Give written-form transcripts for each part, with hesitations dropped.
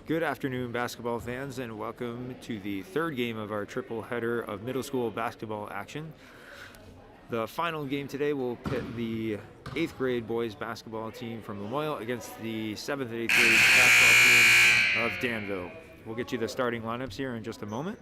Good afternoon, basketball fans, and welcome to the third game of our triple header of middle school basketball action. The final game today will pit the 8th grade boys basketball team from Lamoille against the 7th and 8th grade basketball team of Danville. We'll get you the starting lineups here in just a moment.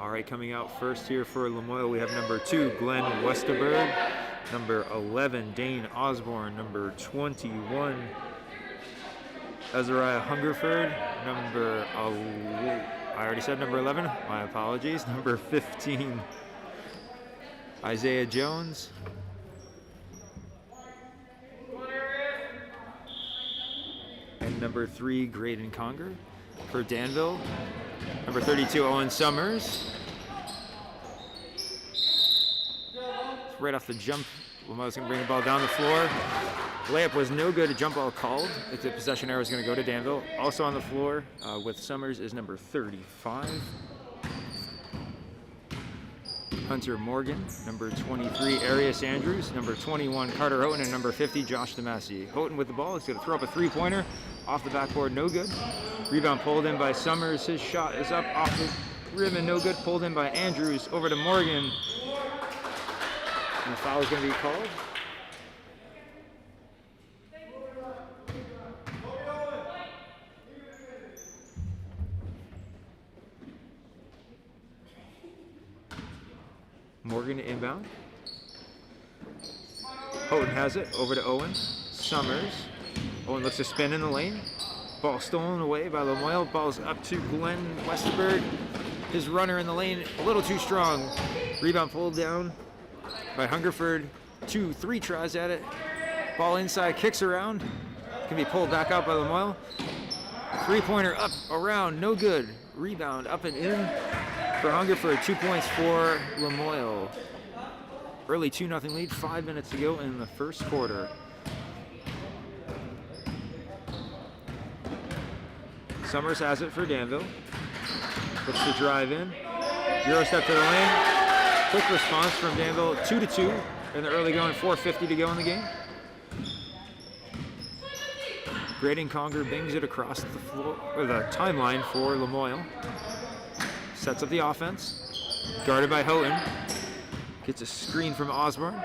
All right, coming out first here for Lamoille, we have number 2, Glenn Westerberg, number 11, Dane Osborne, number 21, Azariah Hungerford, I already said number 11, my apologies, number 15, Isaiah Jones, and number 3, Graydon Conger. For Danville, number 32, Owen Summers. Right off the jump, Lamoille's going to bring the ball down the floor. Layup was no good, a jump ball called. If the possession arrow is going to go to Danville. Also on the floor with Summers is number 35, Hunter Morgan, number 23, Arius Andrews, number 21, Carter Houghton, and number 50, Josh DeMassey. Houghton with the ball, he's going to throw up a three-pointer off the backboard, no good. Rebound pulled in by Summers, his shot is up off the rim and no good, pulled in by Andrews, over to Morgan. And the foul is going to be called. Morgan inbound. Houghton has it, over to Owen. Summers. Owen looks to spin in the lane. Ball stolen away by Lamoille. Ball's up to Glenn Westerberg. His runner in the lane, a little too strong. Rebound pulled down by Hungerford. 2-3 tries at it. Ball inside, kicks around. Can be pulled back out by Lamoille. Three-pointer up, around, no good. Rebound up and in for Hungerford. 2 points for Lamoille. Early 2-0 lead, 5 minutes to go in the first quarter. Summers has it for Danville. Looks to drive in. Euro step to the lane. Quick response from Danville. 2-2 in the early going. 4:50 to go in the game. Graydon Conger bangs it across the floor, or the timeline for Lamoille. Sets up the offense. Guarded by Houghton. Gets a screen from Osborne.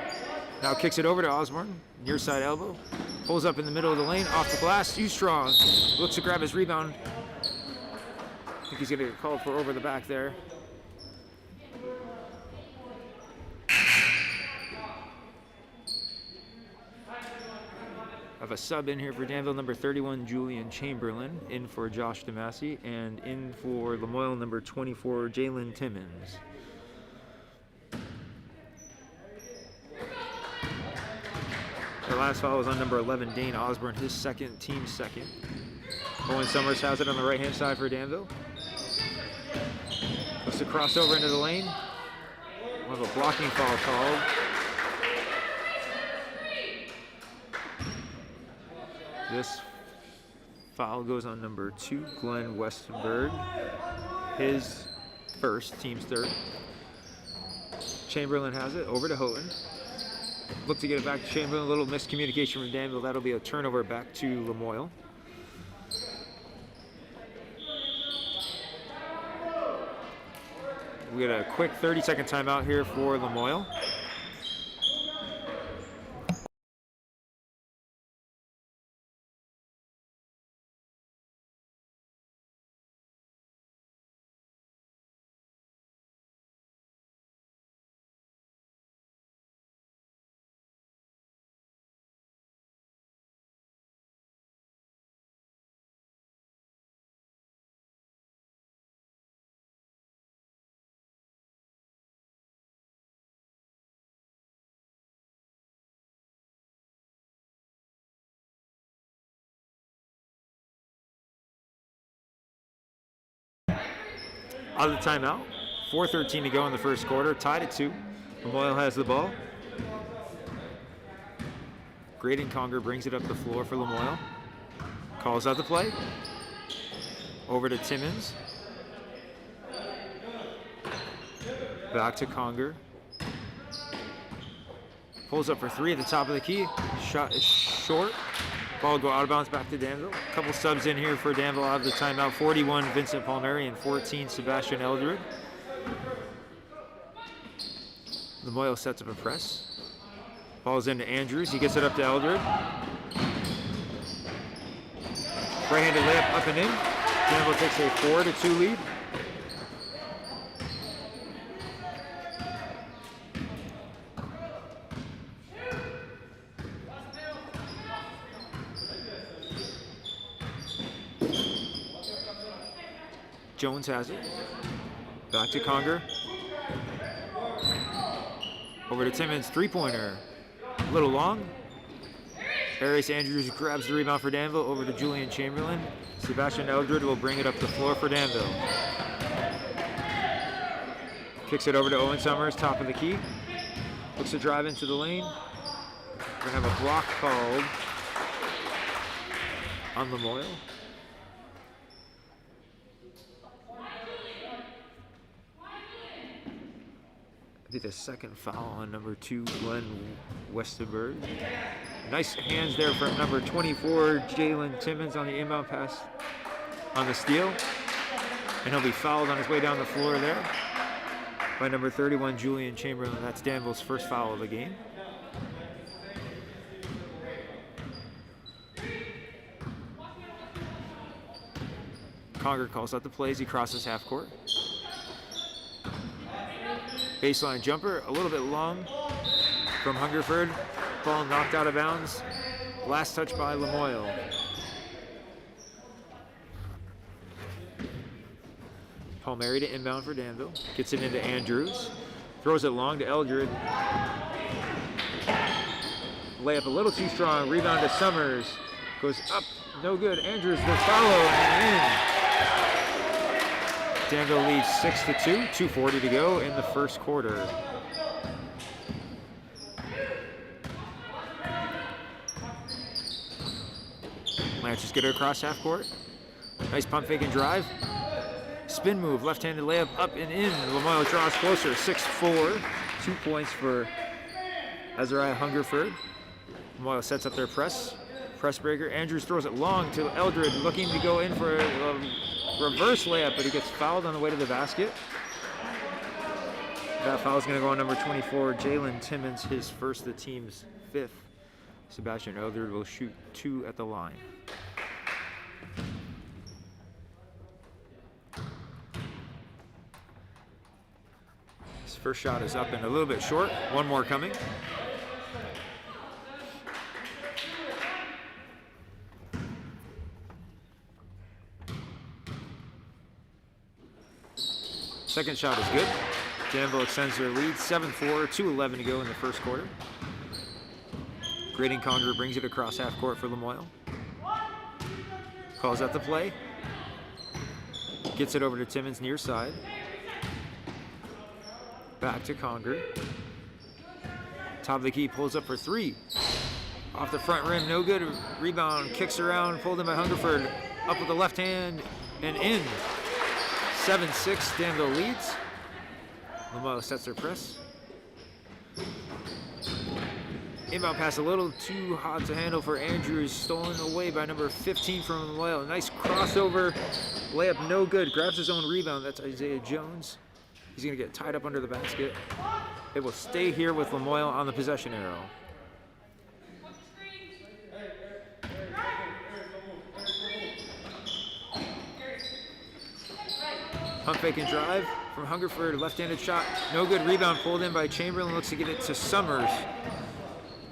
Now kicks it over to Osborne. Near side elbow. Pulls up in the middle of the lane. Off the glass. Too strong. Looks to grab his rebound. I think he's going to get called for over the back there. Have a sub in here for Danville, number 31, Julian Chamberlain, in for Josh DeMassey, and in for Lamoille, number 24, Jalen Timmons. The last foul was on number 11, Dane Osborne, his second, team second. Owen Summers has it on the right-hand side for Danville. Looks to cross over into the lane. We'll have a blocking foul called. This foul goes on number 2, Glenn Westerberg. His first, team's third. Chamberlain has it, over to Houghton. Look to get it back to Chamberlain. A little miscommunication from Danville. That'll be a turnover back to Lamoille. We get a quick 30-second timeout here for Lamoille. out of the timeout. 4:13 to go in the first quarter, tied at 2. Lamoille has the ball. Graydon Conger brings it up the floor for Lamoille. Calls out the play. Over to Timmons. Back to Conger. Pulls up for 3 at the top of the key. Shot is short. Ball will go out of bounds back to Danville. A couple subs in here for Danville out of the timeout. 41, Vincent Palmieri, and 14, Sebastian Eldred. Lamoille sets up a press. Ball's into Andrews. He gets it up to Eldred. Right-handed layup up and in. Danville takes a 4-2 lead. Jones has it. Back to Conger. Over to Timmons, 3-pointer. A little long. Arias Andrews grabs the rebound for Danville. Over to Julian Chamberlain. Sebastian Eldred will bring it up the floor for Danville. Kicks it over to Owen Summers, top of the key. Looks to drive into the lane. We're going to have a block called on Lamoille. The second foul on number 2, Glenn Westerberg. Nice hands there from number 24, Jalen Timmons, on the inbound pass on the steal. And he'll be fouled on his way down the floor there by number 31, Julian Chamberlain. That's Danville's first foul of the game. Conger calls out the plays. He crosses half court. Baseline jumper, a little bit long from Hungerford. Ball knocked out of bounds. Last touch by Lamoille. Palmieri to inbound for Danville. Gets it into Andrews. Throws it long to Eldred. Layup a little too strong. Rebound to Summers. Goes up. No good. Andrews will follow and in. Danville leads 6-2, 2:40 to go in the first quarter. Lancers get it across half court. Nice pump fake and drive. Spin move, left-handed layup up and in. Lamoille draws closer, 6-4. 2 points for Azariah Hungerford. Lamoille sets up their press breaker. Andrews throws it long to Eldred, looking to go in for a reverse layup, but he gets fouled on the way to the basket. That foul is going to go on number 24, Jalen Timmons, his first, the team's 5th. Sebastian Eldred will shoot 2 at the line. His first shot is up and a little bit short. One more coming. Second shot is good. Danville extends their lead, 7-4, 2:11 to go in the first quarter. Graydon Conger brings it across half court for Lamoille. Calls out the play. Gets it over to Timmons near side. Back to Conger. Top of the key, pulls up for 3. Off the front rim, no good. Rebound, kicks around, pulled in by Hungerford. Up with the left hand and in. 7-6, Danville leads. Lamoille sets their press. Inbound pass a little too hot to handle for Andrews. Stolen away by number 15 from Lamoille. Nice crossover. Layup no good. Grabs his own rebound. That's Isaiah Jones. He's going to get tied up under the basket. It will stay here with Lamoille on the possession arrow. Pump fake and drive from Hungerford, left-handed shot, no good. Rebound pulled in by Chamberlain, looks to get it to Summers.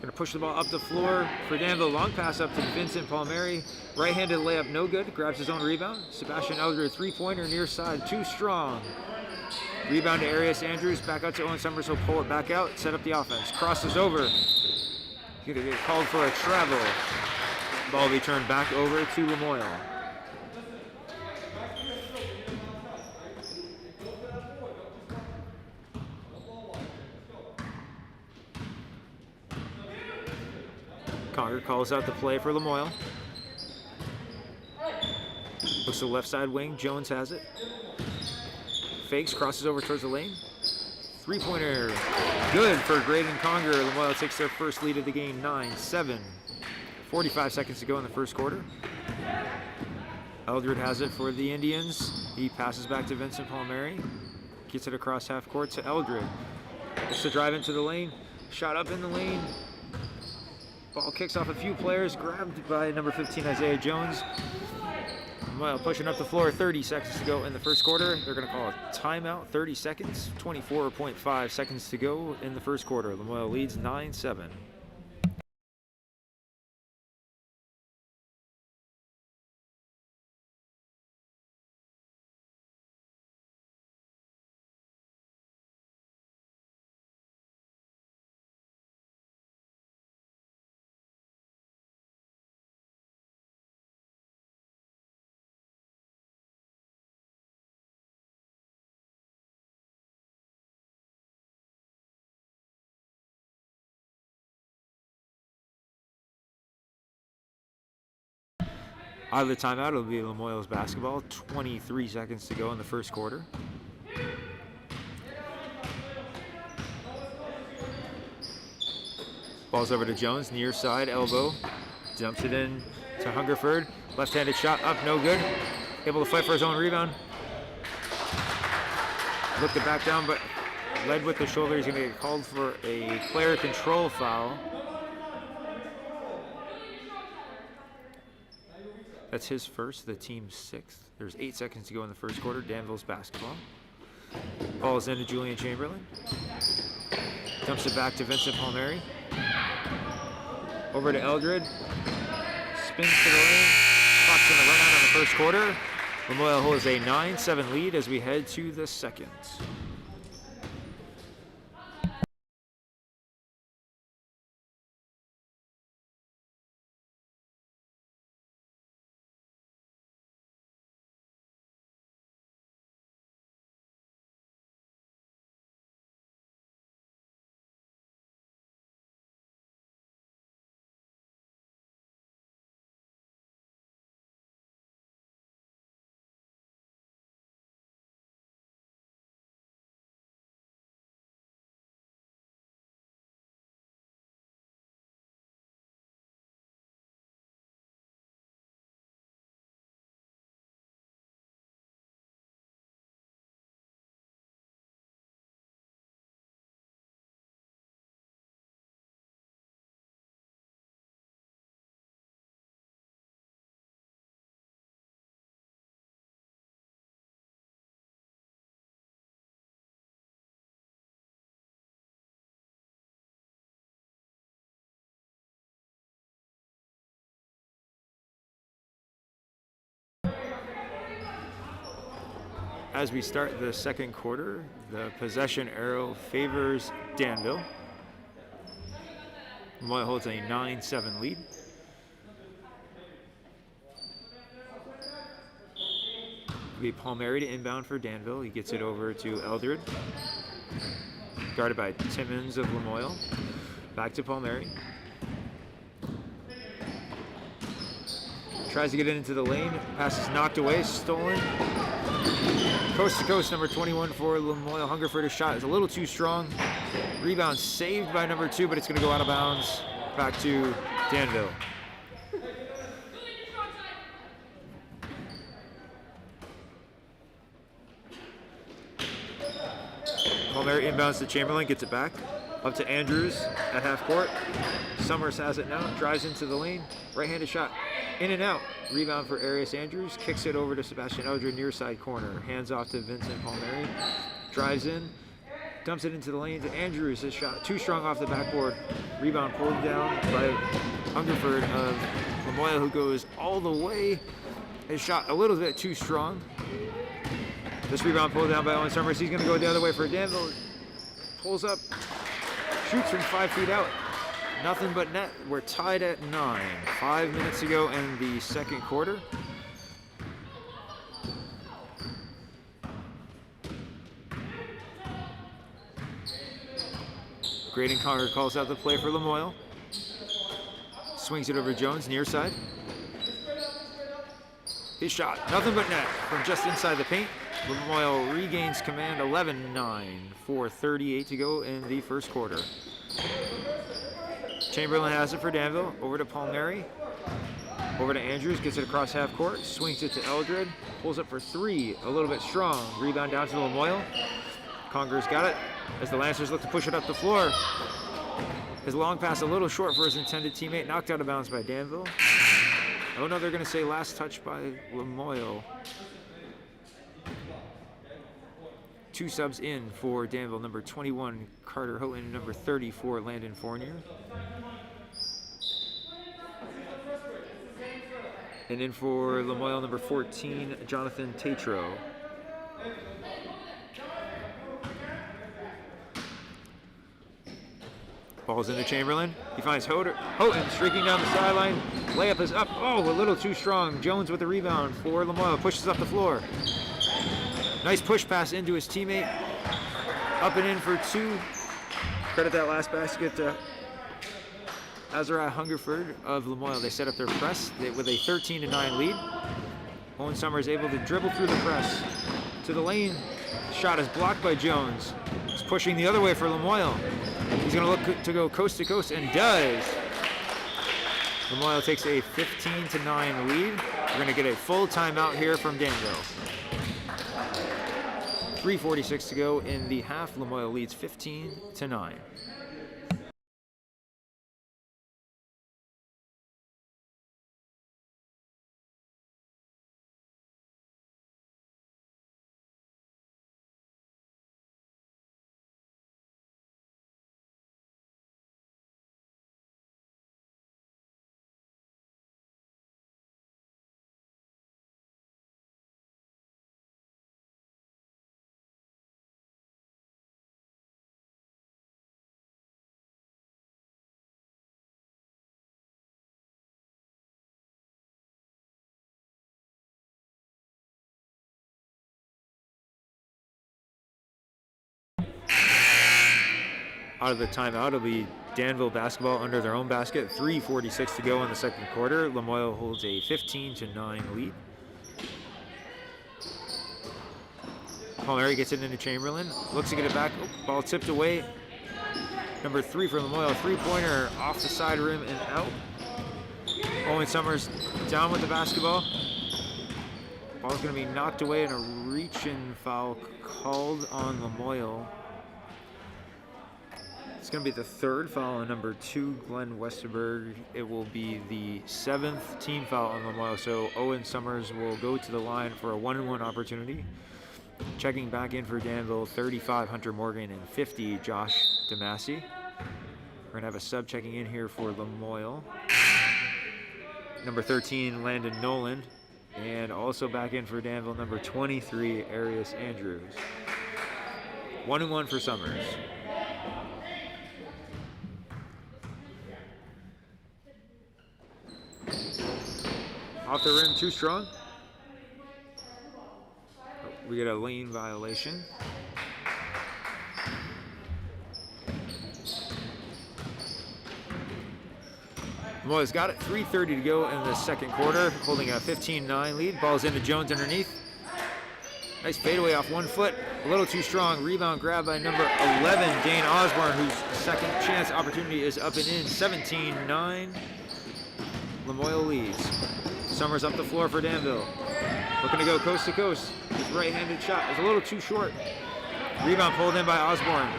Gonna push the ball up the floor for Danville, long pass up to Vincent Palmieri. Right-handed layup, no good, grabs his own rebound. Sebastian Eldred, 3-pointer near side, too strong. Rebound to Arias Andrews, back out to Owen Summers, he'll pull it back out, set up the offense. Crosses over, he's gonna get called for a travel. Ball will be turned back over to Lamoille. Conger calls out the play for Lamoille. Looks to the left side wing. Jones has it. Fakes, crosses over towards the lane. Three-pointer. Good for Graydon Conger. Lamoille takes their first lead of the game, 9-7. 45 seconds to go in the first quarter. Eldred has it for the Indians. He passes back to Vincent Palmieri. Gets it across half court to Eldred. Looks to drive into the lane. Shot up in the lane. Ball kicks off a few players. Grabbed by number 15, Isaiah Jones. Well, pushing up the floor, 30 seconds to go in the first quarter. They're going to call a timeout, 30 seconds, 24.5 seconds to go in the first quarter. Lamoille leads 9-7. Out of the timeout, it'll be Lamoille's basketball. 23 seconds to go in the first quarter. Ball's over to Jones, near side, elbow. Dumps it in to Hungerford. Left-handed shot up, no good. Able to fight for his own rebound. Looked to back down, but led with the shoulder. He's going to get called for a player control foul. That's his first, the team's sixth. There's 8 seconds to go in the first quarter. Danville's basketball. Ball is into Julian Chamberlain. Dumps it back to Vincent Palmieri. Over to Eldred. Spins to the lane. Clock's going to run out on the first quarter. Lamoille holds a 9-7 lead as we head to the second. As we start the second quarter, the possession arrow favors Danville. Lamoille holds a 9-7 lead. It'll be Palmieri to inbound for Danville. He gets it over to Eldred. Guarded by Timmons of Lamoille. Back to Palmieri. Tries to get it into the lane. Pass is knocked away, stolen. Coast to coast, number 21 for Lamoille. Hungerford. His shot is a little too strong. Rebound saved by number 2, but it's going to go out of bounds. Back to Danville. Palmieri inbounds to Chamberlain, gets it back. Up to Andrews at half court. Summers has it now, drives into the lane. Right-handed shot, in and out. Rebound for Arias Andrews, kicks it over to Sebastian Eldred, near side corner. Hands off to Vincent Palmieri. Drives in, dumps it into the lane to Andrews. His shot too strong off the backboard. Rebound pulled down by Hungerford of Lamoille, who goes all the way. His shot a little bit too strong. This rebound pulled down by Owen Summers. He's going to go the other way for Danville. Pulls up, shoots from 5 feet out. Nothing but net. We're tied at 9. 5 minutes to go in the second quarter. Graydon Conger calls out the play for Lamoille. swings it over Jones, near side. His shot, nothing but net from just inside the paint. Lamoille regains command, 11-9, 4:38 to go in the first quarter. Chamberlain has it for Danville, over to Palmieri. Over to Andrews, gets it across half court, swings it to Eldred, pulls up for three, a little bit strong. Rebound down to Lamoille. Conger's got it as the Lancers look to push it up the floor. His long pass a little short for his intended teammate, knocked out of bounds by Danville. Oh no, they're going to say last touch by Lamoille. Two subs in for Danville, number 21, Carter Houghton, number 34, Landon Fournier. And in for Lamoille, number 14, Jonathan Tatro. Ball's into Chamberlain. He finds Houghton streaking down the sideline. Layup is up. Oh, a little too strong. Jones with the rebound for Lamoille. Pushes up the floor. Nice push pass into his teammate. Up and in for two. Credit that last basket to Azariah Hungerford of Lamoille. They set up their press with a 13-9 lead. Owen Summers able to dribble through the press to the lane. Shot is blocked by Jones. He's pushing the other way for Lamoille. He's going to look to go coast to coast and does. Lamoille takes a 15-9 lead. We're going to get a full timeout here from Danville. 3:46 to go in the half. Lamoille leads 15-9. Out of the timeout, it'll be Danville basketball under their own basket. 3:46 to go in the second quarter. Lamoille holds a 15-9 lead. Palmieri gets it into Chamberlain. Looks to get it back. Oh, ball tipped away. Number 3 for Lamoille. Three-pointer off the side rim and out. Owen Summers down with the basketball. Ball's going to be knocked away and a reach-in foul called on Lamoille. It's going to be the third foul on number 2, Glenn Westerberg. It will be the 7th team foul on Lamoille, so Owen Summers will go to the line for a 1-on-1 opportunity. Checking back in for Danville, 35, Hunter Morgan, and 50, Josh DeMasi. We're going to have a sub checking in here for Lamoille. Number 13, Landon Noland. And also back in for Danville, number 23, Arius Andrews. 1-1 for Summers. Off the rim, too strong. We get a lane violation. Lamoille's got it. 3:30 to go in the second quarter, holding a 15-9 lead. Ball's into Jones underneath. Nice fadeaway off 1 foot. A little too strong. Rebound grab by number 11, Dane Osborne, whose second chance opportunity is up and in. 17-9. Lamoille leads. Summers up the floor for Danville. Looking to go coast to coast. His right-handed shot is a little too short. Rebound pulled in by Osborne.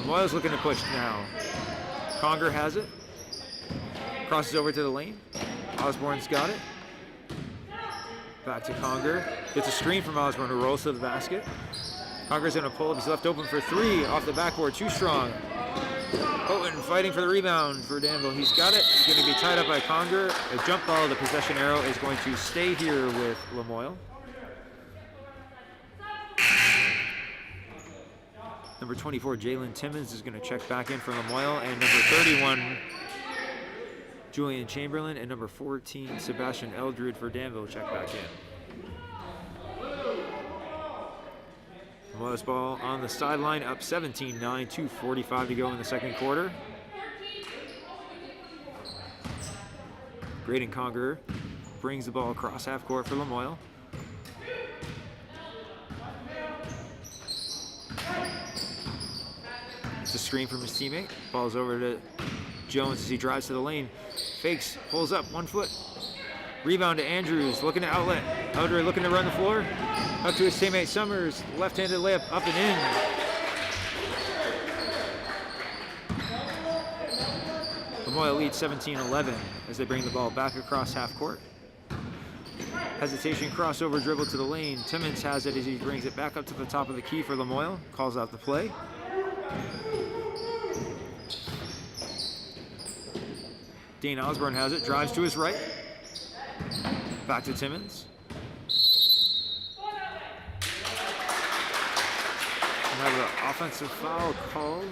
Lamoille's looking to push now. Conger has it. Crosses over to the lane. Osborne's got it. Back to Conger. Gets a screen from Osborne, who rolls to the basket. Conger's going to pull up. He's left open for 3 off the backboard. Too strong. Houghton fighting for the rebound for Danville. He's got it. He's going to be tied up by Conger. A jump ball. The possession arrow is going to stay here with Lamoille. Number 24, Jalen Timmons, is going to check back in for Lamoille. And number 31, Julian Chamberlain. And number 14, Sebastian Eldred for Danville, check back in. Lamoille's ball on the sideline, up 17-9, 2:45 to go in the second quarter. Graydon Conger brings the ball across half court for Lamoille. It's a screen from his teammate. Ball's over to Jones as he drives to the lane. Fakes, pulls up, 1 foot. Rebound to Andrews, looking to outlet. Eldred looking to run the floor. Up to his teammate Summers. Left-handed layup, up and in. Lamoille leads 17-11 as they bring the ball back across half court. Hesitation, crossover, dribble to the lane. Timmons has it as he brings it back up to the top of the key for Lamoille. Calls out the play. Dane Osborne has it, drives to his right. Back to Timmons. We have an offensive foul called.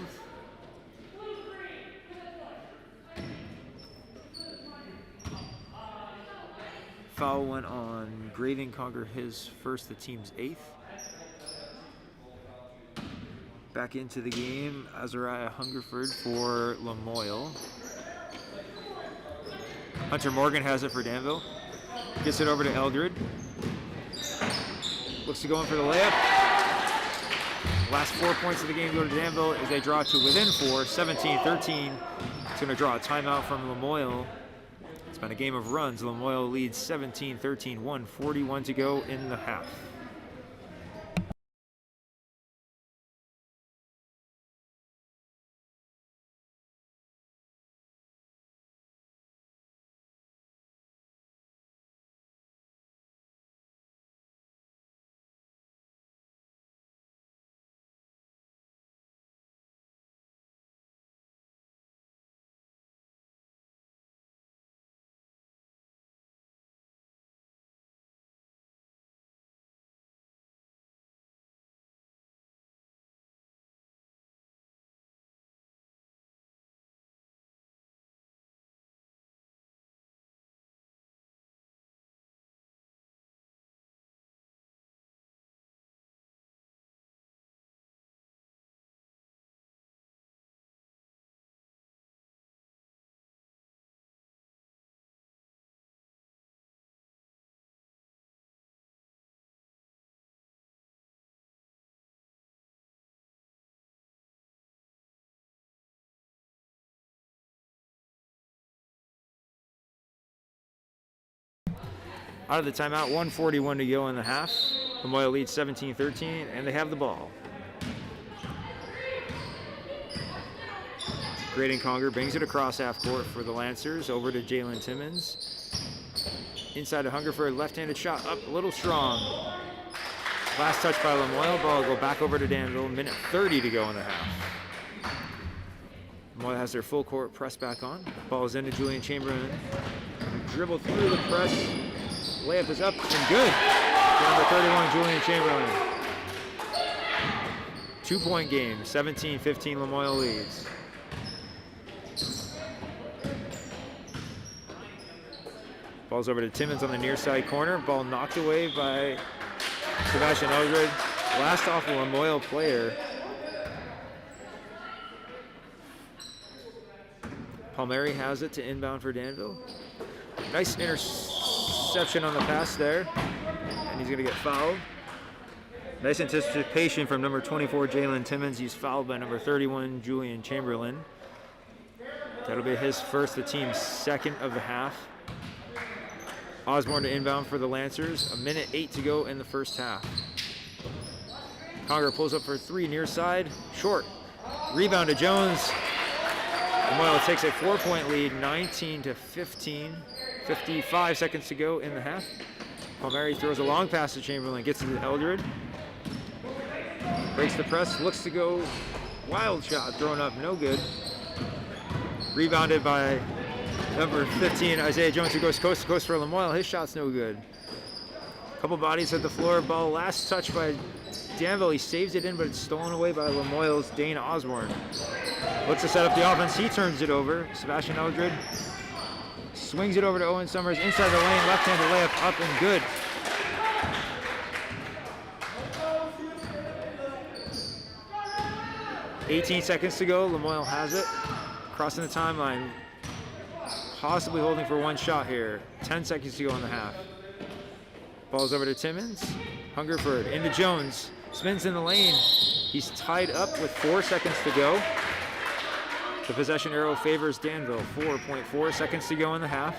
Foul went on Graydon Conger, his first, the team's 8th. Back into the game, Azariah Hungerford for Lamoille. Hunter Morgan has it for Danville. Gets it over to Eldred. Looks to go in for the layup. Last 4 points of the game go to Danville as they draw to within 4, 17-13. It's going to draw a timeout from Lamoille. It's been a game of runs. Lamoille leads 17-13, 1:41 to go in the half. Out of the timeout, 1:41 to go in the half. Lamoille leads 17-13, and they have the ball. Graydon Conger brings it across half court for the Lancers, over to Jalen Timmons. Inside to Hungerford, left-handed shot up, a little strong. Last touch by Lamoille, ball will go back over to Danville, minute 30 to go in the half. Lamoille has their full court press back on. Ball is into Julian Chamberlain. Dribble through the press. Layup is up and good. Number 31, Julian Chamberlain. 2-point game, 17-15 Lamoille leads. Ball's over to Timmons on the near side corner. Ball knocked away by Sebastian Eldred. Last off a Lamoille player. Palmieri has it to inbound for Danville. Nice interception on the pass there, and he's going to get fouled. Nice anticipation from number 24, Jalen Timmons. He's fouled by number 31, Julian Chamberlain. That'll be his first, the team's second of the half. Osborne to inbound for the Lancers. 1:08 to go in the first half. Conger pulls up for 3 near side, short. Rebound to Jones. Lamoille takes a 4-point lead, 19-15. 55 seconds to go in the half. Palmieri throws a long pass to Chamberlain, gets it to Eldred. Breaks the press, looks to go. Wild shot thrown up, no good. Rebounded by number 15, Isaiah Jones, who goes coast to coast for Lamoille. His shot's no good. Couple bodies at the floor. Ball last touch by Danville. He saves it in, but it's stolen away by Lamoille's Dane Osborne. Looks to set up the offense. He turns it over. Sebastian Eldred swings it over to Owen Summers. Inside the lane, left-handed layup up and good. .18 seconds to go. Lamoille has it. Crossing the timeline. possibly holding for one shot here. 10 seconds to go in the half. Ball's over to Timmons. Hungerford into Jones. Spins in the lane. He's tied up with 4 seconds to go. The possession arrow favors Danville. 4.4 seconds to go in the half.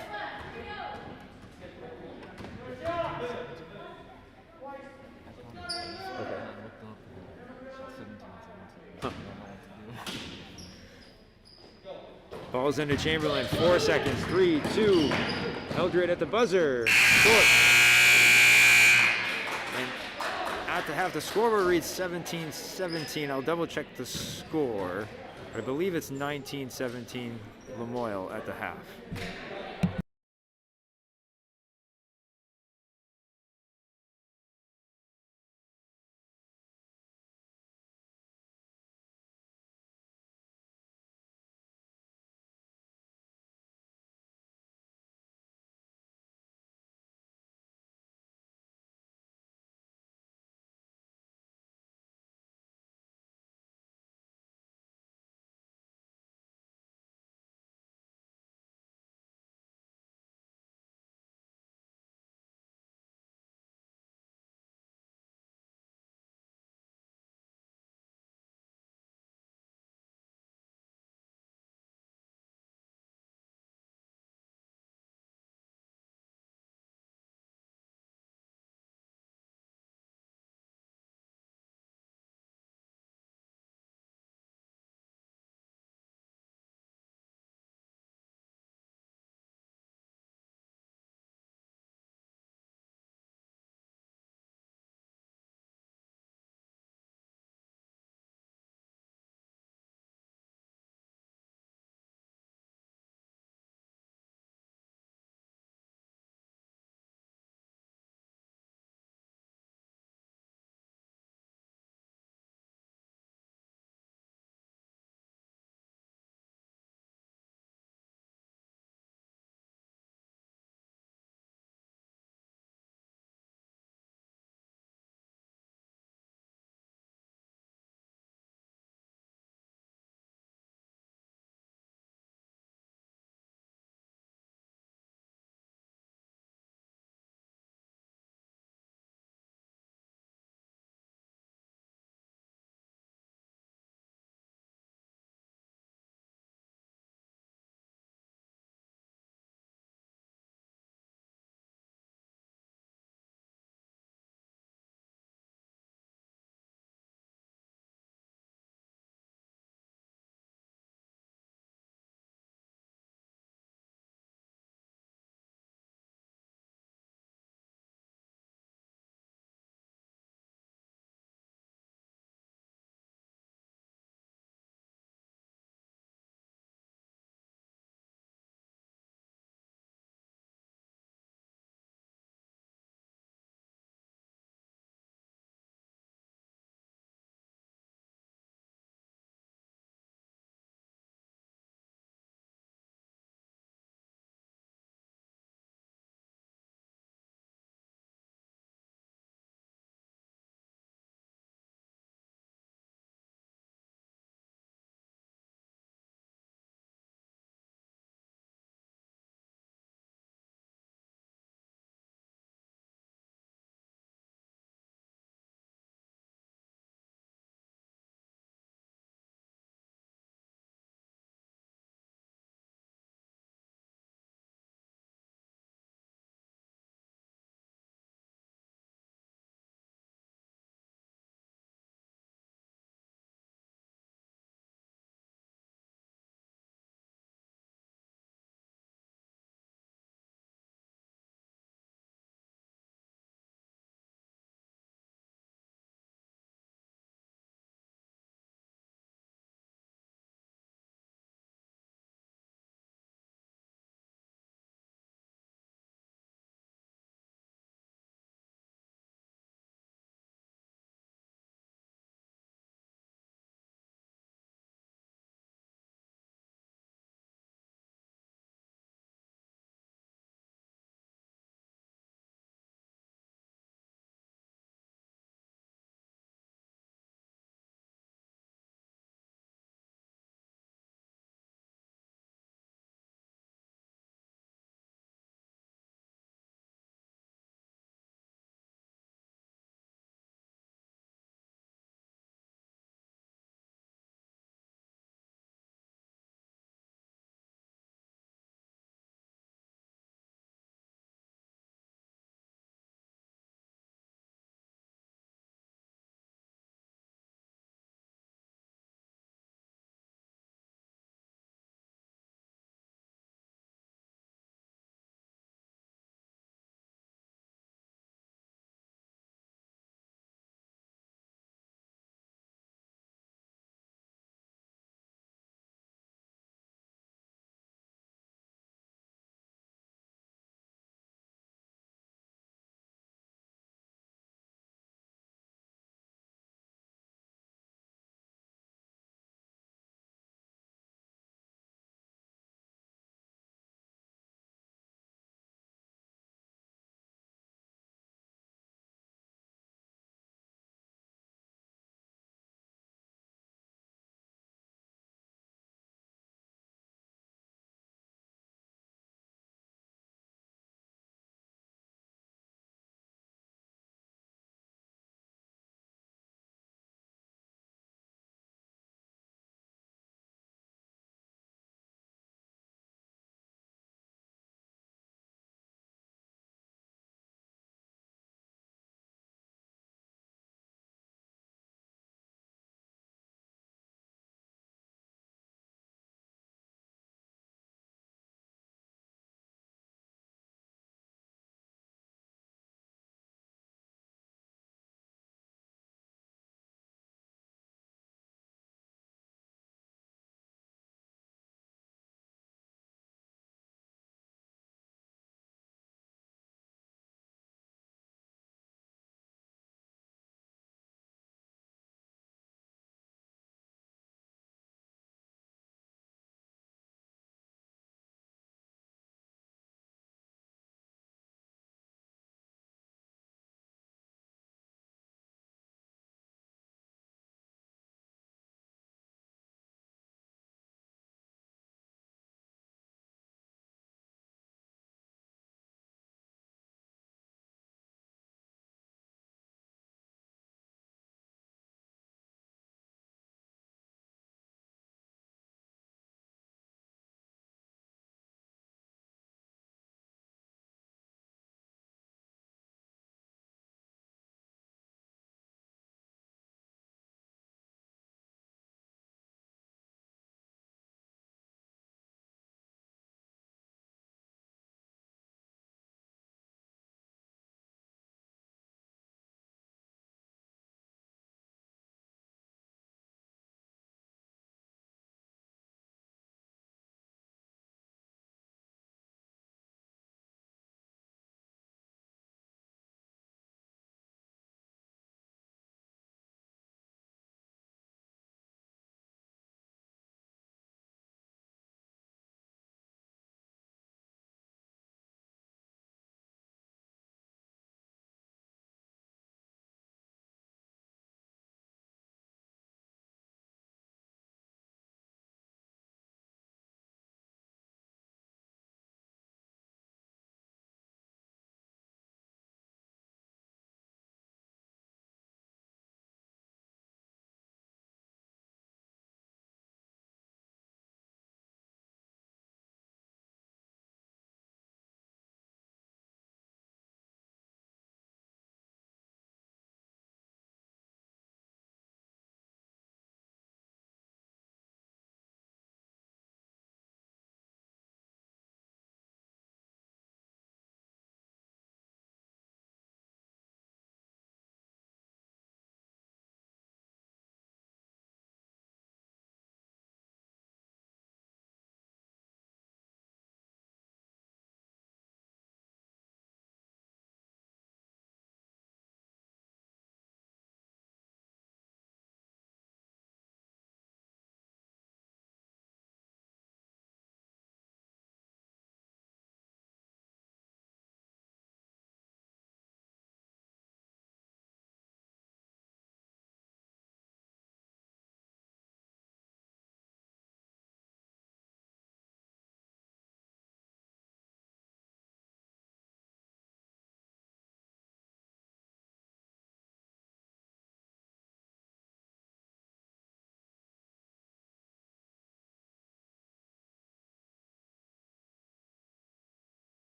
Ball's into Chamberlain. 4 seconds. 3, 2. Eldred at the buzzer. Short. And at the half, the scoreboard reads 17-17. I'll double check the score. I believe it's 19-17 Lamoille at the half.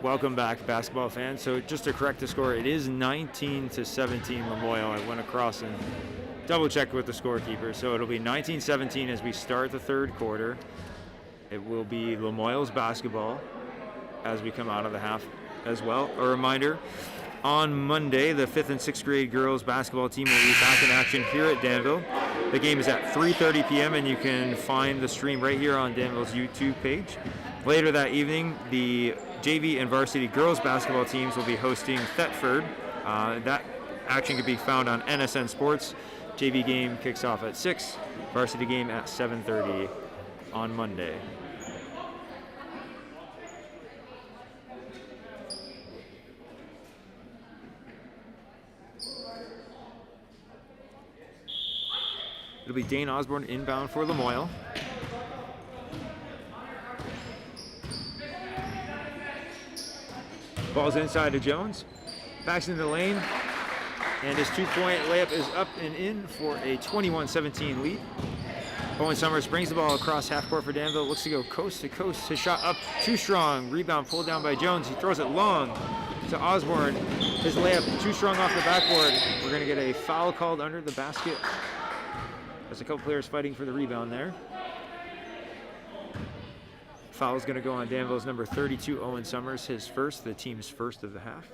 Welcome back, basketball fans. So just to correct the score, it is 19-17 Lamoille. I went across and double-checked with the scorekeeper. So it'll be 19-17 as we start the third quarter. It will be Lamoille's basketball as we come out of the half as well. A reminder, on Monday, the 5th and 6th grade girls basketball team will be back in action here at Danville. The game is at 3:30 p.m. and you can find the stream right here on Danville's YouTube page. Later that evening, the JV and varsity girls basketball teams will be hosting Thetford. That action can be found on NSN Sports. JV game kicks off at 6, varsity game at 7:30 on Monday. It'll be Dane Osborne inbound for Lamoille. Ball's inside to Jones. Backs into the lane. And his two-point layup is up and in for a 21-17 lead. Owen Summers brings the ball across half court for Danville. Looks to go coast to coast. His shot up too strong. Rebound pulled down by Jones. He throws it long to Osborne. His layup too strong off the backboard. We're going to get a foul called under the basket. There's a couple players fighting for the rebound there. Foul is going to go on Danville's number 32, Owen Summers, his first, the team's first of the half.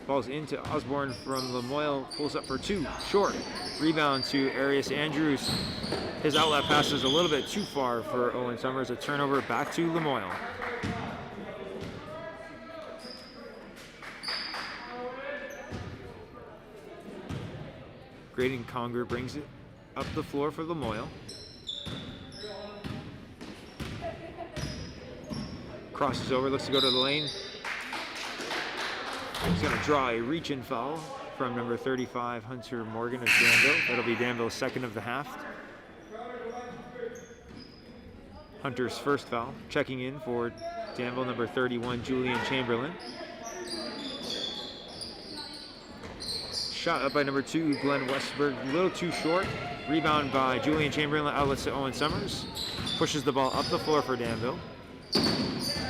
Ball's into Osborne from Lamoille, pulls up for two, short. Rebound to Arius Andrews. His outlet pass is a little bit too far for Owen Summers. A turnover back to Lamoille. Graydon Conger brings it up the floor for Lamoille. Crosses over, looks to go to the lane. He's going to draw a reach-in foul from number 35, Hunter Morgan of Danville. That'll be Danville's second of the half. Hunter's first foul. Checking in for Danville, number 31, Julian Chamberlain. Shot up by number 2, Glenn Westberg, a little too short. Rebound by Julian Chamberlain, outlets to Owen Summers. Pushes the ball up the floor for Danville.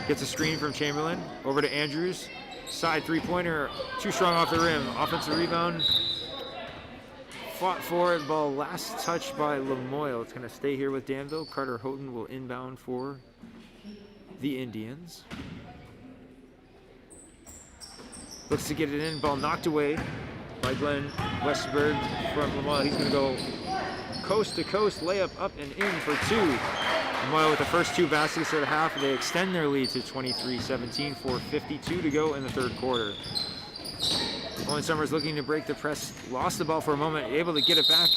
Gets a screen from Chamberlain, over to Andrews. Side three-pointer, too strong off the rim. Offensive rebound. Fought for it, ball last touched by Lamoille. It's going to stay here with Danville. Carter Houghton will inbound for the Indians. Looks to get it in, ball knocked away by Glenn Westberg from Lamoille. He's going to go coast to coast, layup up and in for two. Lamoille with the first two baskets of the half. They extend their lead to 23-17, 4:52 to go in the third quarter. Owen Summers looking to break the press. Lost the ball for a moment, able to get it back.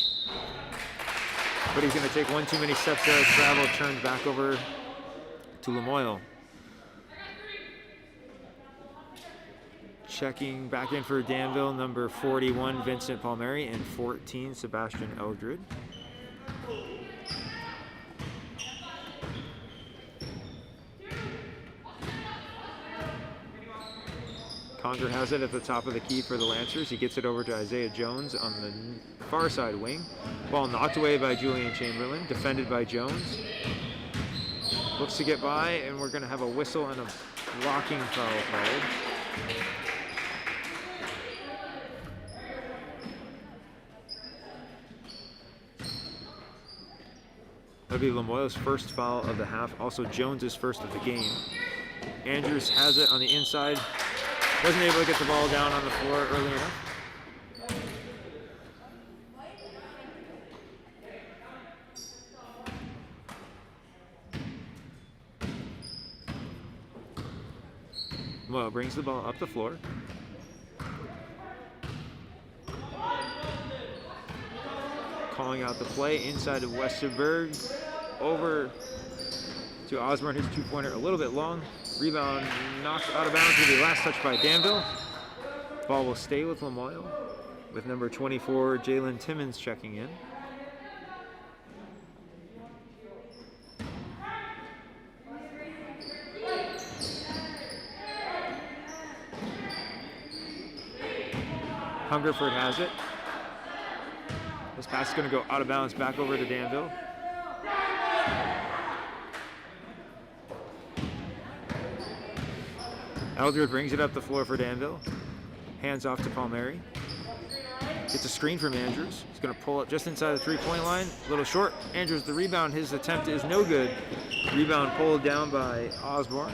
But he's going to take one too many steps there. Travel turned back over to Lamoille. Checking back in for Danville, number 41, Vincent Palmieri, and 14, Sebastian Eldred. Conger has it at the top of the key for the Lancers. He gets it over to Isaiah Jones on the far side wing. Ball knocked away by Julian Chamberlain, defended by Jones. Looks to get by, and we're going to have a whistle and a blocking foul called. That'll be Lamoille's first foul of the half, also Jones's first of the game. Andrews has it on the inside. Wasn't able to get the ball down on the floor early enough. Lamoille brings the ball up the floor. Calling out the play inside of Westerberg. Over to Osborne, his two-pointer a little bit long. Rebound knocked out of bounds with the last touch by Danville. Ball will stay with Lamoille, with number 24, Jalen Timmons, checking in. Hungerford has it. This Pass is going to go out of bounds back over to Danville. Eldred brings it up the floor for Danville. Hands off to Palmieri. Gets a screen from Andrews. He's going to pull up just inside the three-point line. A little short. Andrews the rebound. His attempt is no good. Rebound pulled down by Osborne.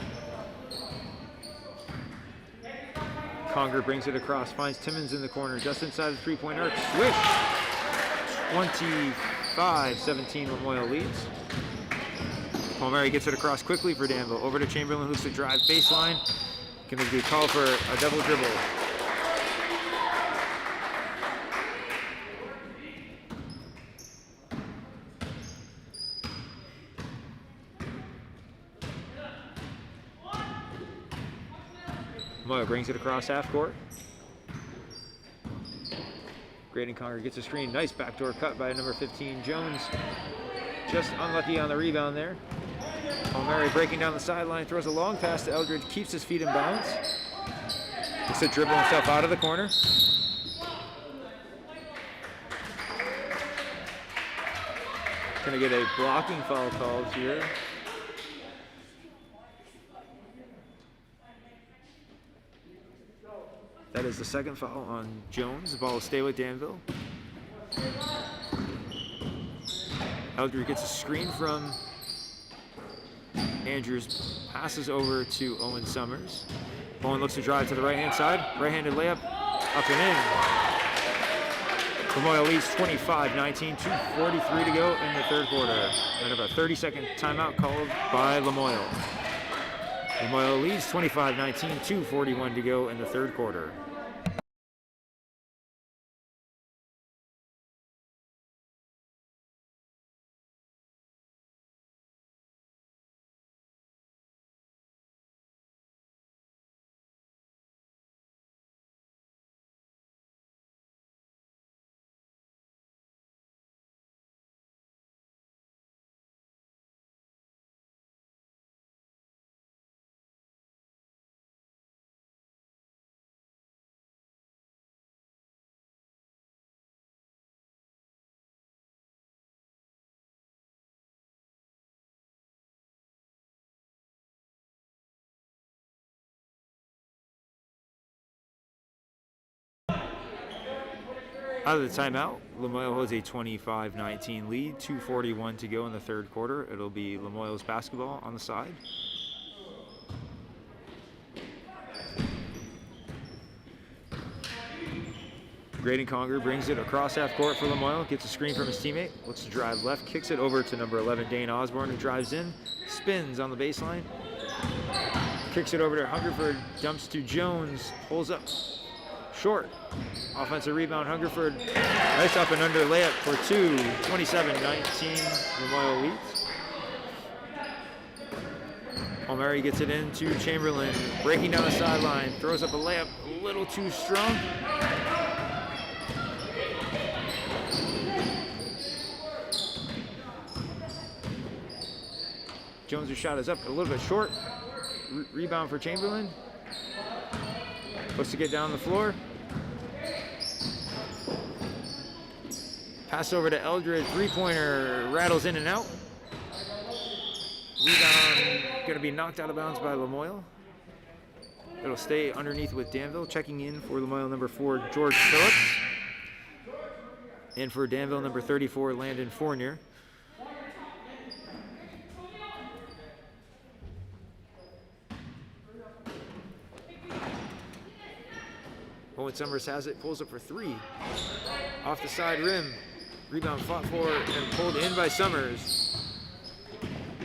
Conger brings it across. Finds Timmons in the corner just inside the three-point arc. Swish! 25-17 Lamoille leads. Palmieri gets it across quickly for Danville. Over to Chamberlain, who's to drive baseline. Going to be called for a double dribble. Lamoille brings it across half court. Graydon Conger gets a screen. Nice backdoor cut by number 15, Jones. Just unlucky on the rebound there. Palmieri breaking down the sideline, throws a long pass to Eldred, keeps his feet in bounds. Looks to dribble himself out of the corner. Gonna get a blocking foul called here. That is the second foul on Jones. The ball will stay with Danville. Eldred gets a screen from Andrews, passes over to Owen Summers. Owen looks to drive to the right-hand side. Right-handed layup, up and in. Lamoille leads 25-19, 2:43 to go in the third quarter. And about a 30-second timeout called by Lamoille. Lamoille leads 25-19, 2:41 to go in the third quarter. Out of the timeout, Lamoille holds a 25-19 lead, 2:41 to go in the third quarter. It'll be Lamoille's basketball on the side. Graydon Conger brings it across half court for Lamoille, gets a screen from his teammate, looks to drive left, kicks it over to number 11, Dane Osborne, who drives in, spins on the baseline, kicks it over to Hungerford, dumps to Jones, pulls up. Short. Offensive rebound, Hungerford. Nice up and under layup for two. 27-19, Lamoille leads. Palmieri gets it into Chamberlain. Breaking down the sideline. Throws up a layup a little too strong. Jones' shot is up a little bit short. Rebound for Chamberlain. Looks to get down the floor. Pass over to Eldred, three-pointer, rattles in and out. Rebound going to be knocked out of bounds by Lamoille. It'll stay underneath with Danville. Checking in for Lamoille, number 4, George Phillips. And for Danville, number 34, Landon Fournier. Owen Summers has it, pulls up for three. Off the side rim. Rebound fought for and pulled in by Summers.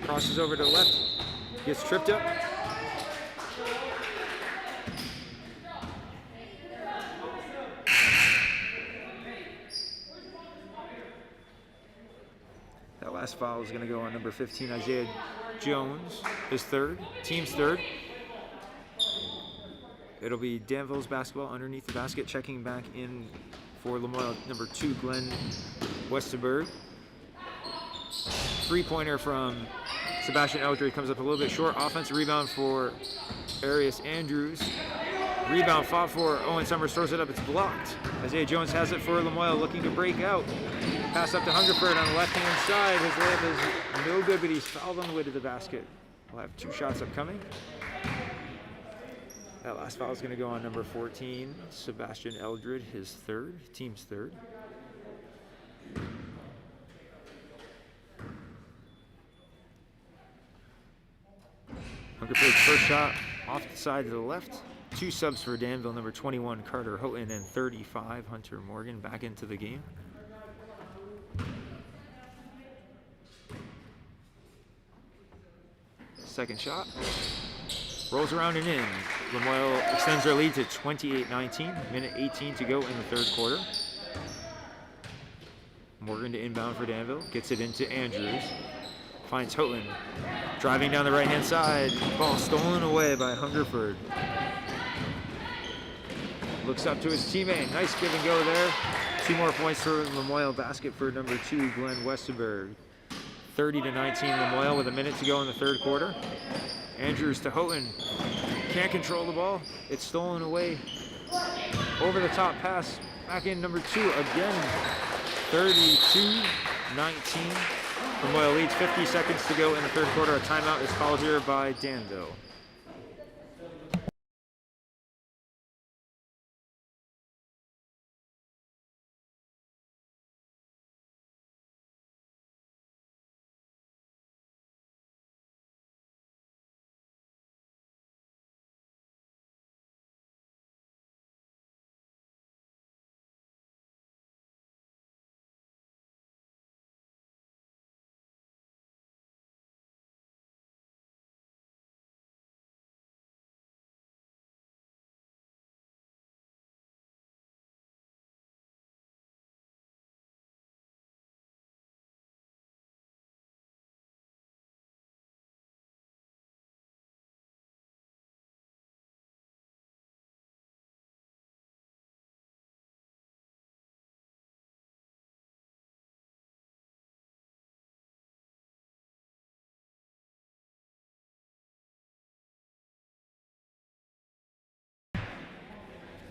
Crosses over to the left. Gets tripped up. That last foul is going to go on number 15, Isaiah Jones, his third, team's third. It'll be Danville's basketball underneath the basket, checking back in for Lamoille, number 2, Glenn Westerberg. Three-pointer from Sebastian Eldred comes up a little bit short. Offensive rebound for Arius Andrews. Rebound fought for Owen Summers, throws it up, it's blocked. Isaiah Jones has it for Lamoille, looking to break out. Pass up to Hungerford on the left-hand side. His layup is no good, but he's fouled on the way to the basket. We'll have 2 shots upcoming. That last foul is going to go on number 14, Sebastian Eldred, his third, team's third. Hungerford's first shot off the side to the left. 2 subs for Danville, number 21, Carter Houghton, and 35, Hunter Morgan, back into the game. Second shot. Rolls around and in. Lamoille extends their lead to 28-19. Minute 18 to go in the third quarter. Morgan to inbound for Danville. Gets it into Andrews. Finds Houghton. Driving down the right-hand side. Ball stolen away by Hungerford. Looks up to his teammate. Nice give and go there. 2 more points for Lamoille. Basket for number 2, Glenn Westerberg. 30-19 Lamoille with a minute to go in the third quarter. Andrews to Houghton. Can't control the ball. It's stolen away. Over the top pass. Back in number 2 again. 32-19. Lamoille leads 50 seconds to go in the third quarter. A timeout is called here by Danville.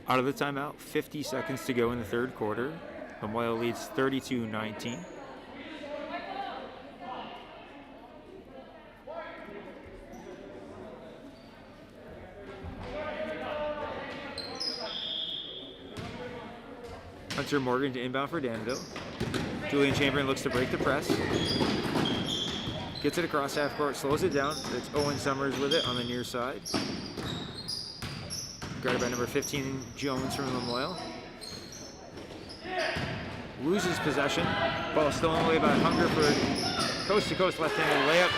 Out of the timeout, 50 seconds to go in the third quarter. Lamoille leads 32-19. Hunter Morgan to inbound for Danville. Julian Chamberlain looks to break the press. Gets it across half court, slows it down. It's Owen Summers with it on the near side. Guarded by number 15, Jones from Lamoille. Loses possession. Ball stolen away by Hungerford. Coast-to-coast left-handed layup.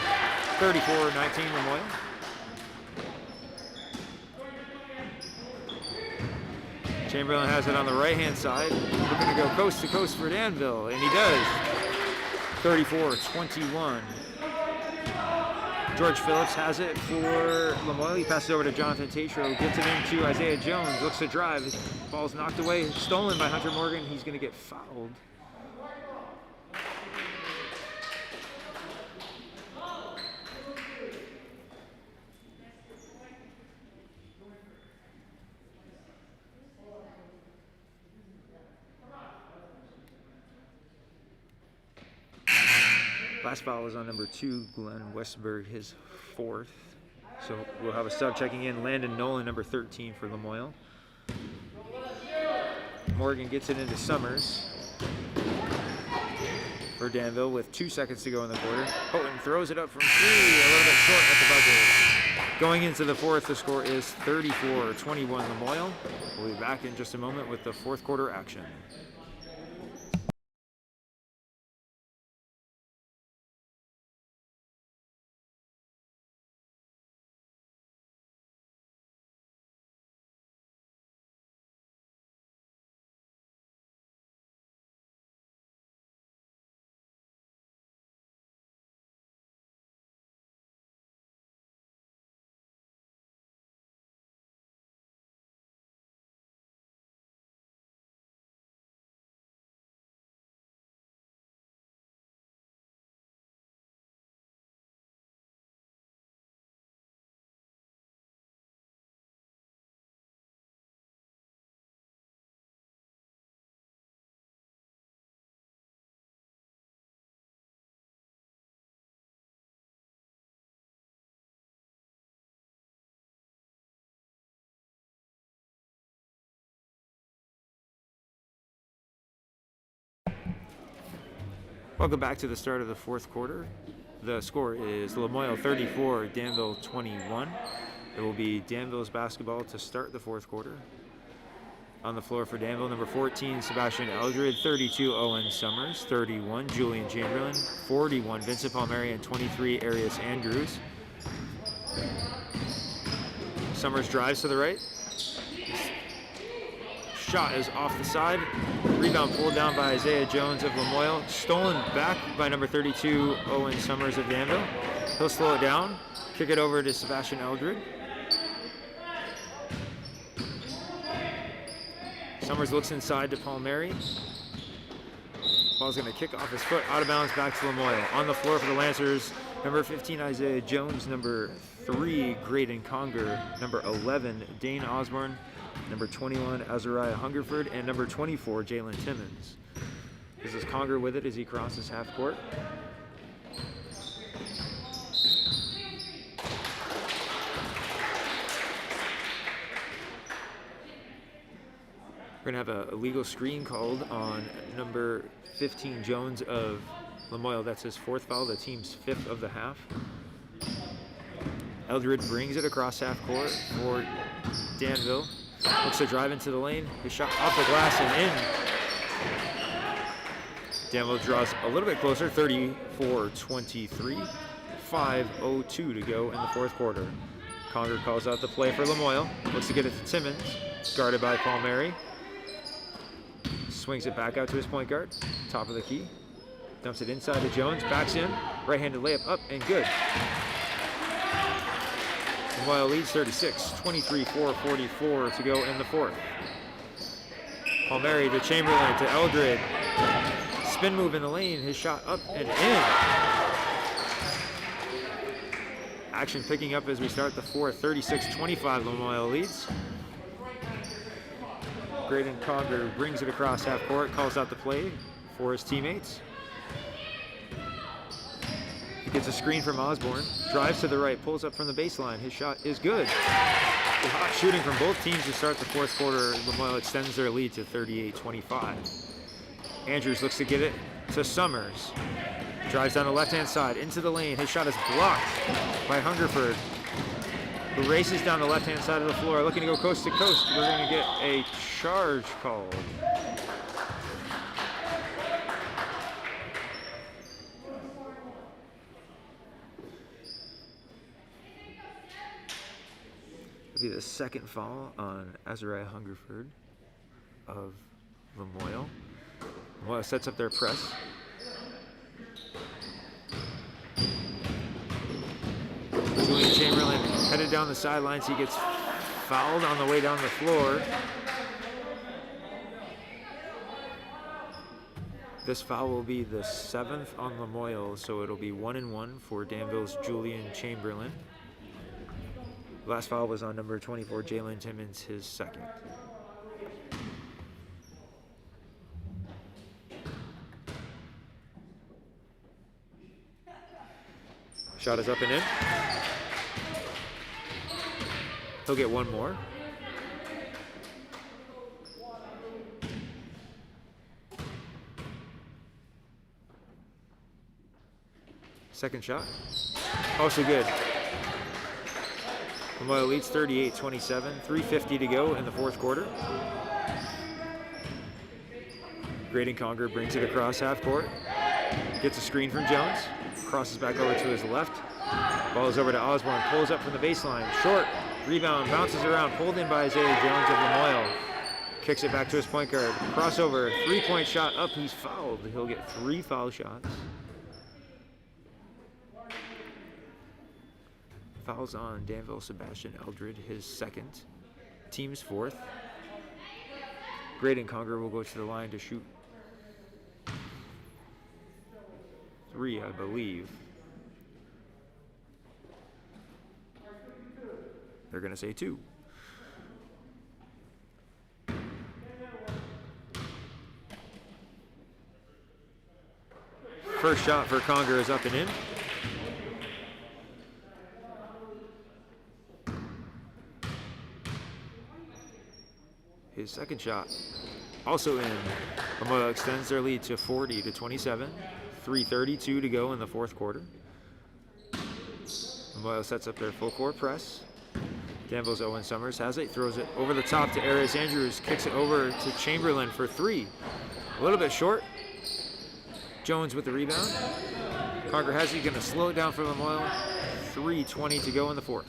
34-19 Lamoille. Chamberlain has it on the right-hand side. Looking to go coast-to-coast for Danville, and he does. 34-21. George Phillips has it for Lamoille. He passes over to Jonathan Tatro, gets it into Isaiah Jones, looks to drive. His ball's knocked away, stolen by Hunter Morgan. He's going to get fouled. Last foul is on number 2, Glenn Westberg, his 4th. So we'll have a sub checking in, Landon Nolan, number 13 for Lamoille. Morgan gets it into Summers for Danville with 2 seconds to go in the quarter. Houghton throws it up from 3, a little bit short at the buzzer. Going into the 4th, the score is 34-21 Lamoille. We'll be back in just a moment with the 4th quarter action. Welcome back to the start of the fourth quarter. The score is Lamoille 34, Danville 21. It will be Danville's basketball to start the fourth quarter. On the floor for Danville, number 14, Sebastian Eldred, 32, Owen Summers, 31, Julian Chamberlain, 41, Vincent Palmieri, and 23, Arias Andrews. Summers drives to the right. Shot is off the side. Rebound pulled down by Isaiah Jones of Lamoille. Stolen back by number 32, Owen Summers of Danville. He'll slow it down, kick it over to Sebastian Eldred. Summers looks inside to Palmieri. Ball's going to kick off his foot, out of bounds, back to Lamoille. On the floor for the Lancers, number 15, Isaiah Jones, number 3, Graydon Conger, number 11, Dane Osborne, number 21, Azariah Hungerford, and number 24, Jalen Timmons. This is Conger with it as he crosses half court. We're going to have a illegal screen called on number 15, Jones of Lamoille. That's his fourth foul, the team's fifth of the half. Eldred brings it across half court for Danville. Looks to drive into the lane. His shot off the glass and in. Danville draws a little bit closer, 34-23. 5:02 to go in the fourth quarter. Conger calls out the play for Lamoille. Looks to get it to Timmons, guarded by Palmieri. Swings it back out to his point guard, top of the key. Dumps it inside to Jones, backs in. Right-handed layup up and good. Lamoille leads 36, 23-4-44 to go in the fourth. Palmieri to Chamberlain to Eldred. Spin move in the lane, his shot up and in. Action picking up as we start the fourth, 36-25 Lamoille leads. Graydon Conger brings it across half court, calls out the play for his teammates. He gets a screen from Osborne, drives to the right, pulls up from the baseline. His shot is good. Hot shooting from both teams to start the fourth quarter. Lamoille extends their lead to 38-25. Andrews looks to get it to Summers. Drives down the left-hand side, into the lane. His shot is blocked by Hungerford, who races down the left-hand side of the floor, looking to go coast to coast. We're going to get a charge called. It'll be the second foul on Azariah Hungerford of Lamoille. Lamoille sets up their press. Julian Chamberlain headed down the sidelines. He gets fouled on the way down the floor. This foul will be the 7th on Lamoille, so it'll be 1-1 for Danville's Julian Chamberlain. Last foul was on number 24, Jalen Timmons, his second. Shot is up and in. He'll get one more. Second shot. Also good. Lamoille leads 38-27. 3:50 to go in the fourth quarter. Graydon Conger brings it across half court. Gets a screen from Jones. Crosses back over to his left. Ball is over to Osborne. Pulls up from the baseline. Short. Rebound. Bounces around. Pulled in by Isaiah Jones of Lamoille. Kicks it back to his point guard. Crossover. Three-point shot up. He's fouled. He'll get 3 foul shots. Fouls on Danville Sebastian Eldred, his second. Team's fourth. Graydon Conger will go to the line to shoot 3, I believe. They're going to say 2. First shot for Conger is up and in. His second shot also in. Lamoille extends their lead to 40-27. 3:32 to go in the fourth quarter. Lamoille sets up their full court press. Danville's Owen Summers has it, throws it over the top to Arias Andrews, kicks it over to Chamberlain for three. A little bit short. Jones with the rebound. Conger has it, gonna slow it down for Lamoille. 3:20 to go in the fourth.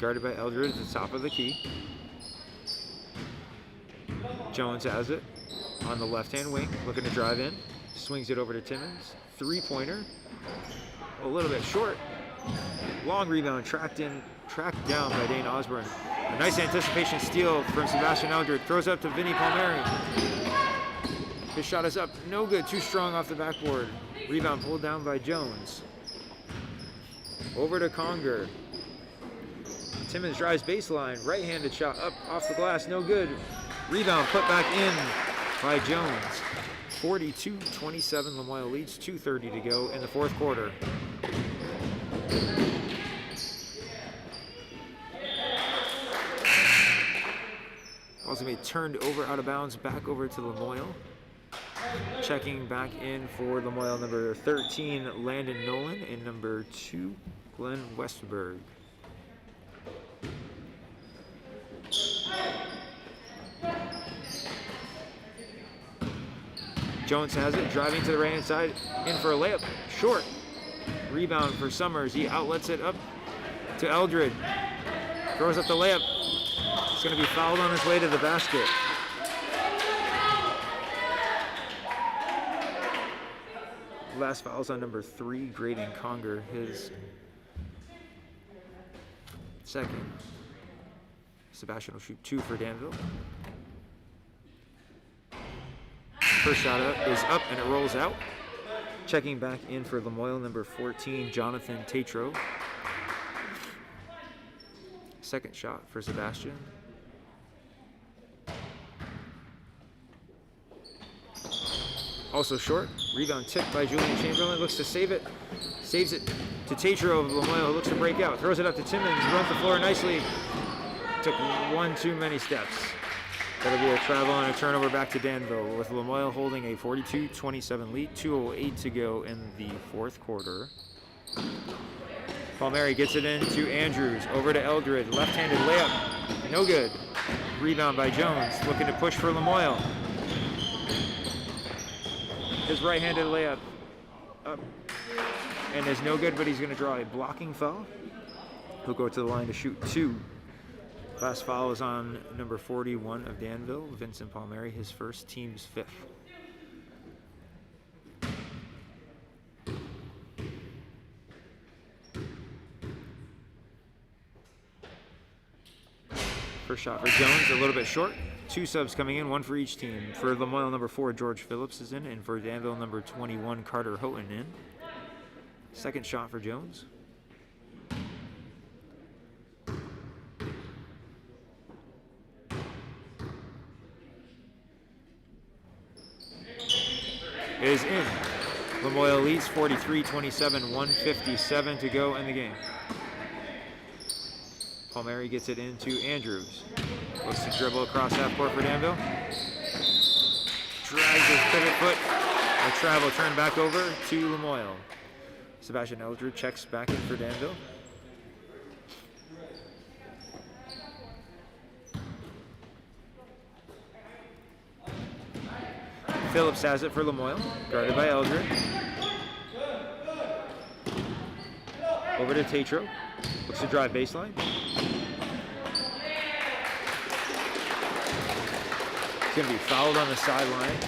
Guarded by Eldred at the top of the key. Jones has it on the left-hand wing, looking to drive in. Swings it over to Timmons. Three-pointer. A little bit short. Long rebound, tracked down by Dane Osborne. A nice anticipation steal from Sebastian Eldred. Throws up to Vinny Palmieri. His shot is up, no good, too strong off the backboard. Rebound pulled down by Jones. Over to Conger. Timmons drives baseline, right-handed shot up off the glass, no good. Rebound put back in by Jones. 42-27, Lamoille leads, 2:30 to go in the fourth quarter. Also made turned over out of bounds, back over to Lamoille. Checking back in for Lamoille, number 13, Landon Nolan, and number 2, Glenn Westerberg. Jones has it, driving to the right-hand side, in for a layup, short. Rebound for Summers, he outlets it up to Eldred. Throws up the layup. He's going to be fouled on his way to the basket. Last foul's on number 3, Graydon Conger, his second. Sebastian will shoot 2 for Danville. First shot is up and it rolls out. Checking back in for Lamoille, number 14, Jonathan Tatro. Second shot for Sebastian. Also short. Rebound tipped by Julian Chamberlain. Looks to save it. Saves it to Tatro. Lamoille looks to break out. Throws it up to Timmons. Runs the floor nicely. Took one too many steps. That'll be a travel and a turnover back to Danville, with Lamoille holding a 42-27 lead. 2:08 to go in the fourth quarter. Palmieri gets it in to Andrews. Over to Eldred. Left-handed layup. No good. Rebound by Jones. Looking to push for Lamoille. His right-handed layup up and is no good, but he's going to draw a blocking foul. He'll go to the line to shoot 2. Last foul is on number 41 of Danville, Vincent Palmieri, his first, team's 5th. First shot for Jones, a little bit short. 2 subs coming in, 1 for each team. For Lamoille, number 4, George Phillips is in, and for Danville, number 21, Carter Houghton in. Second shot for Jones. Is in. Lamoille leads 43-27, 1:57 to go in the game. Palmieri gets it into Andrews. Looks to dribble across half court for Danville. Drags his pivot foot. A travel turn back over to Lamoille. Sebastian Eldred checks back in for Danville. Phillips has it for Lamoille, guarded by Eldred. Over to Tatro. Looks to drive baseline. He's going to be fouled on the sideline.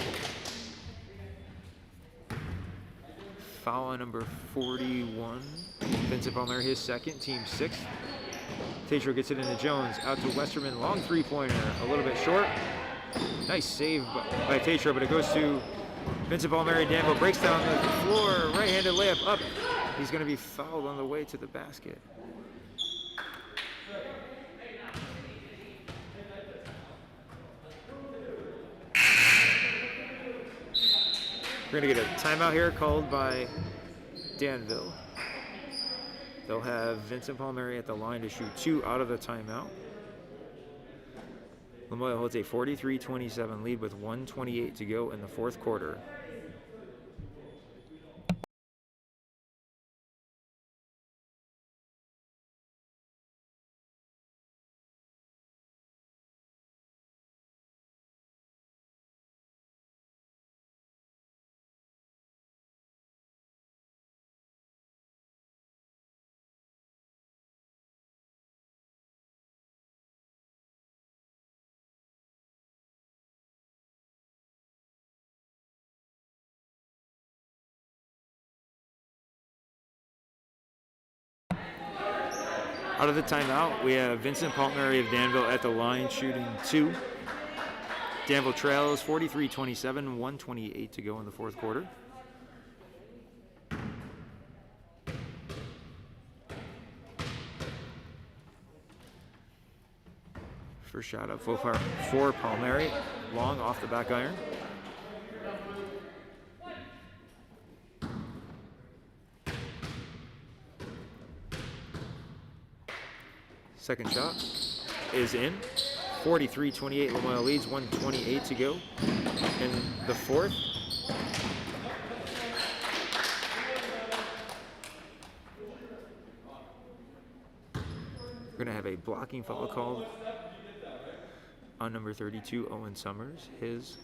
Foul on number 41. Vincent Palmieri, his second, team 6th. Tatro gets it into Jones. Out to Westerman. Long three-pointer. A little bit short. Nice save by Tatro, but it goes to Vincent Palmieri. Danville breaks down the floor. Right-handed layup up. He's going to be fouled on the way to the basket. We're going to get a timeout here called by Danville. They'll have Vincent Palmieri at the line to shoot 2 out of the timeout. Lamoille holds a 43-27 lead with 1:28 to go in the fourth quarter. Out of the timeout, we have Vincent Palmieri of Danville at the line shooting 2. Danville trails 43-27, 1:28 to go in the fourth quarter. First shot up for Palmieri, long off the back iron. Second shot is in. 43-28, Lamoille leads, 1:28 to go in the fourth. We're going to have a blocking foul called on number 32, Owen Summers. His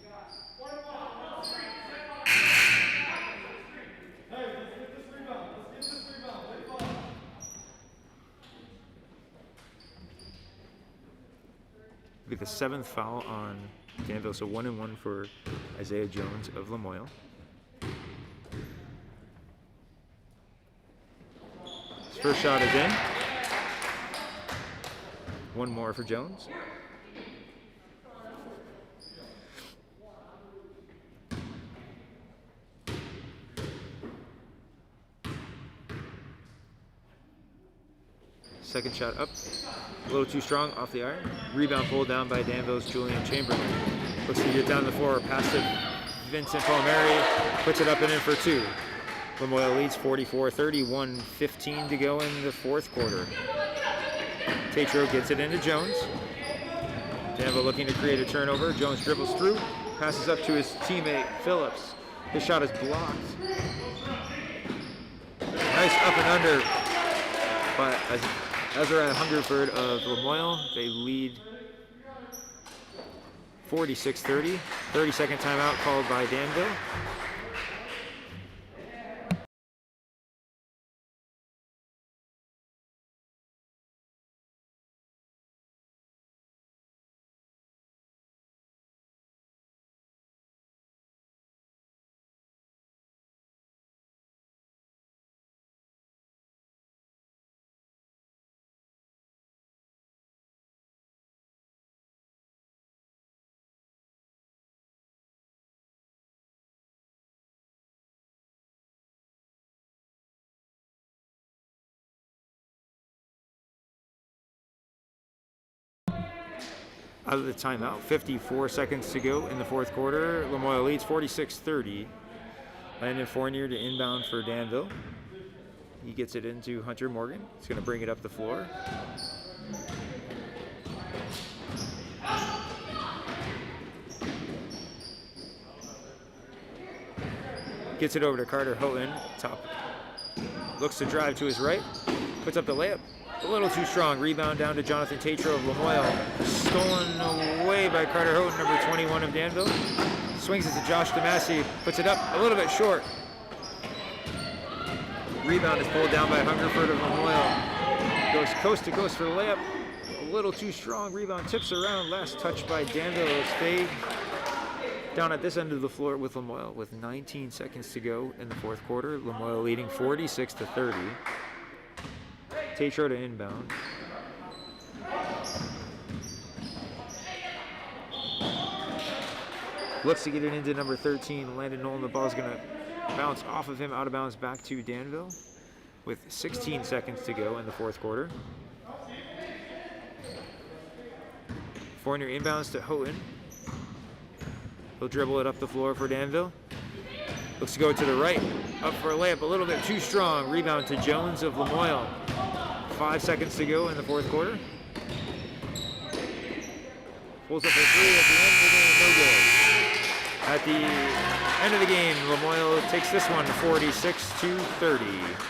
be the 7th foul on Danville, so 1-1 for Isaiah Jones of Lamoille. His first shot is in. One more for Jones. Second shot up, a little too strong off the iron. Rebound pulled down by Danville's Julian Chamberlain. Looks to get down the floor, pass to Vincent Palmieri, puts it up and in for 2. Lamoille leads 44-30, 1:15 to go in the fourth quarter. Tatro gets it into Jones. Danville looking to create a turnover. Jones dribbles through, passes up to his teammate Phillips. His shot is blocked. Nice up and under, but Ezra Hungerford of Lamoille, they lead 46-30. 30-second timeout called by Danville. Out of the timeout, 54 seconds to go in the fourth quarter. Lamoille leads 46-30. Landon Fournier to inbound for Danville. He gets it into Hunter Morgan. He's going to bring it up the floor. Gets it over to Carter Houghton. Top. Looks to drive to his right. Puts up the layup. A little too strong. Rebound down to Jonathan Tatro of Lamoille. Stolen away by Carter Houghton, number 21 of Danville. Swings it to Josh DeMasi. Puts it up a little bit short. Rebound is pulled down by Hungerford of Lamoille. Goes coast to coast for the layup. A little too strong. Rebound tips around. Last touch by Danville. Stayed down at this end of the floor with Lamoille with 19 seconds to go in the fourth quarter. Lamoille leading 46-30. Tatro to inbound. Looks to get it into number 13, Landon Nolan. The ball's going to bounce off of him, out of bounds, back to Danville with 16 seconds to go in the fourth quarter. Fournier inbounds to Houghton. He'll dribble it up the floor for Danville. Looks to go to the right, up for a layup, a little bit too strong. Rebound to Jones of Lamoille. 5 seconds to go in the fourth quarter. Pulls up for three at the end of the game, no good. At the end of the game, Lamoille takes this one 46-30.